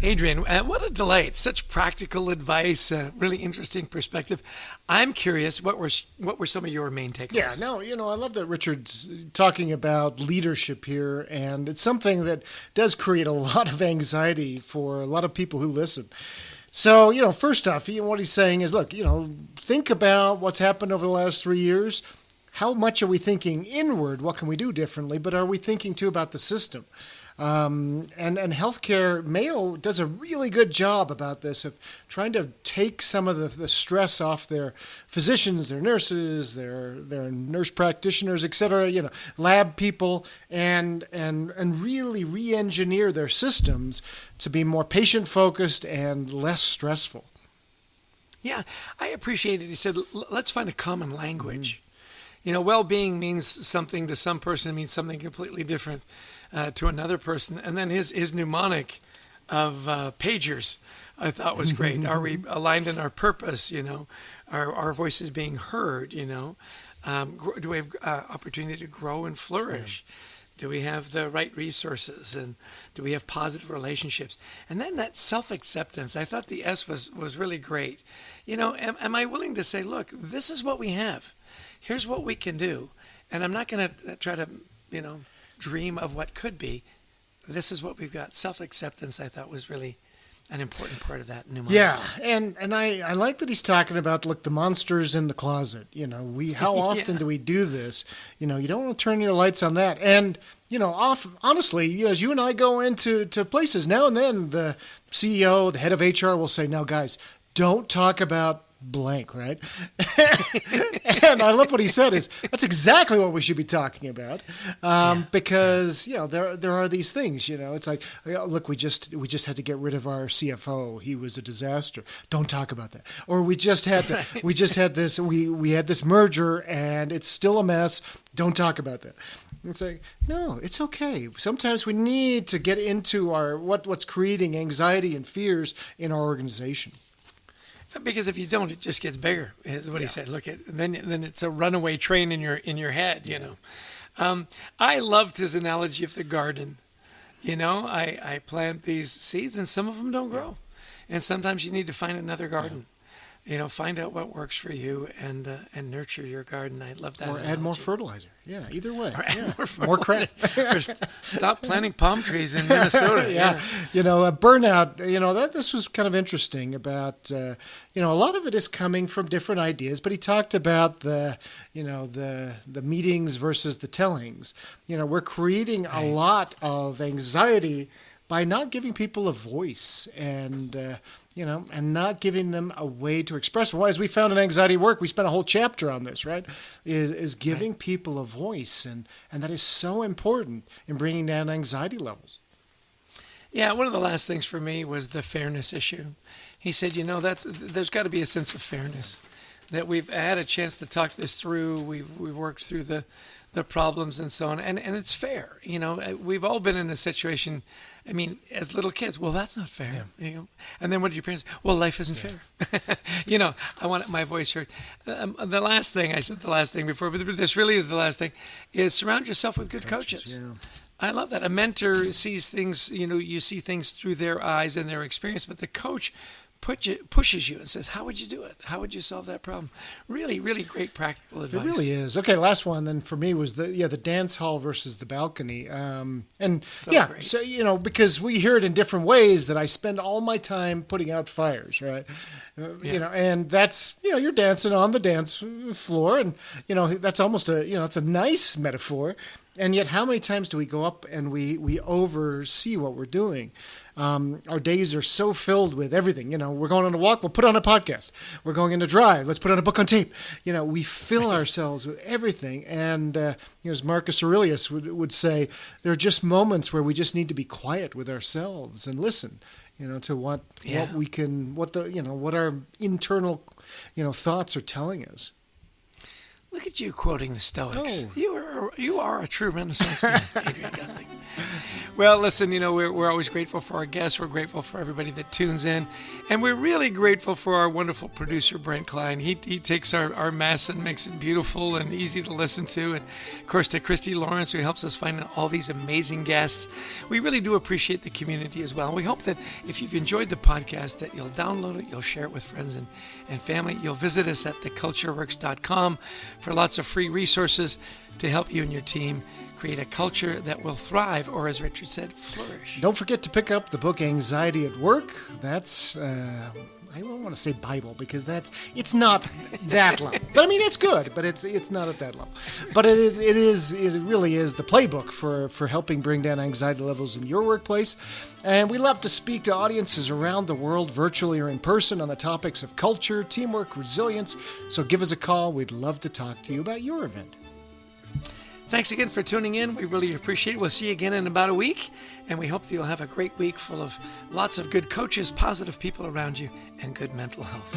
Adrian, what a delight. Such practical advice, really interesting perspective. I'm curious, what were some of your main takeaways? Yeah, no, I love that Richard's talking about leadership here, and it's something that does create a lot of anxiety for a lot of people who listen. So, first off, what he's saying is, look, think about what's happened over the last 3 years. How much are we thinking inward? What can we do differently? But are we thinking too about the system? And healthcare, Mayo does a really good job about this, of trying to take some of the stress off their physicians, their nurses, their nurse practitioners, et cetera, lab people, and really re-engineer their systems to be more patient-focused and less stressful. Yeah, I appreciate it. He said, let's find a common language. Well-being means something to some person, means something completely different to another person. And then his mnemonic of pagers, I thought was great. Are we aligned in our purpose? Are our voices being heard? Do we have opportunity to grow and flourish? Yeah. Do we have the right resources? And do we have positive relationships? And then that self-acceptance, I thought the S was really great. Am I willing to say, look, this is what we have. Here's what we can do. And I'm not going to try to, dream of what could be. This is what we've got. Self-acceptance, I thought, was really an important part of that mnemonic. Yeah, and I like that he's talking about, look, the monsters in the closet. How often do we do this? You don't want to turn your lights on that. And, honestly, as you and I go into places, now and then the CEO, the head of HR will say, now, guys, don't talk about blank, right? And I love what he said is that's exactly what we should be talking about, because there are these things. It's like, look, we just had to get rid of our CFO. He was a disaster. Don't talk about that. Or we just had this merger and it's still a mess. Don't talk about that. It's like, no, it's okay. Sometimes we need to get into what's creating anxiety and fears in our organization. Because if you don't, it just gets bigger. Is what he said. Look at then it's a runaway train in your head. I loved his analogy of the garden. I plant these seeds and some of them don't grow, and sometimes you need to find another garden. Find out what works for you and nurture your garden. I love that. Or analogy. add more fertilizer. Yeah, either way. Or add more crap. Or stop planting palm trees in Minnesota. Yeah. A burnout. This was kind of interesting about. A lot of it is coming from different ideas, but he talked about the meetings versus the tellings. We're creating a lot of anxiety by not giving people a voice and not giving them a way to express. Well, as we found in Anxiety Work, we spent a whole chapter on this, right? Is giving people a voice, and that is so important in bringing down anxiety levels. Yeah, one of the last things for me was the fairness issue. He said, there's got to be a sense of fairness, that we've had a chance to talk this through. We've worked through the problems and so on, and it's fair. We've all been in a situation. As little kids, well, that's not fair. Yeah. And then what did your parents say? Well, life isn't fair. I want my voice heard. The last thing, I said the last thing before, but this really is the last thing, is surround yourself with good coaches. Yeah. I love that. A mentor sees things, you see things through their eyes and their experience, but the coach pushes you and says, how would you do it? How would you solve that problem? Really, really great practical advice. It really is. Okay, last one then for me was the dance hall versus the balcony. Great. So, because we hear it in different ways, that I spend all my time putting out fires, right? And that's, you're dancing on the dance floor, and, that's almost it's a nice metaphor. And yet, how many times do we go up and we oversee what we're doing? Our days are so filled with everything. We're going on a walk, we'll put on a podcast. We're going in to drive, let's put on a book on tape. We fill ourselves with everything. And as Marcus Aurelius would say, there are just moments where we just need to be quiet with ourselves and listen. To what our internal, thoughts are telling us. Look at you quoting the Stoics. Oh. You are a true Renaissance man, Adrian Gusting. Well, listen, we're always grateful for our guests. We're grateful for everybody that tunes in. And we're really grateful for our wonderful producer, Brent Klein. He takes our mess and makes it beautiful and easy to listen to. And, of course, to Christy Lawrence, who helps us find all these amazing guests. We really do appreciate the community as well. And we hope that if you've enjoyed the podcast, that you'll download it, you'll share it with friends and family. You'll visit us at thecultureworks.com for lots of free resources to help you and your team create a culture that will thrive, or as Richard said, flourish. Don't forget to pick up the book Anxiety at Work. That's, I don't want to say Bible because it's not that level. But I mean, it's good, but it's not at that level. But it really is the playbook for helping bring down anxiety levels in your workplace. And we love to speak to audiences around the world, virtually or in person, on the topics of culture, teamwork, resilience. So give us a call. We'd love to talk to you about your event. Thanks again for tuning in. We really appreciate it. We'll see you again in about a week, and we hope that you'll have a great week full of lots of good coaches, positive people around you, and good mental health.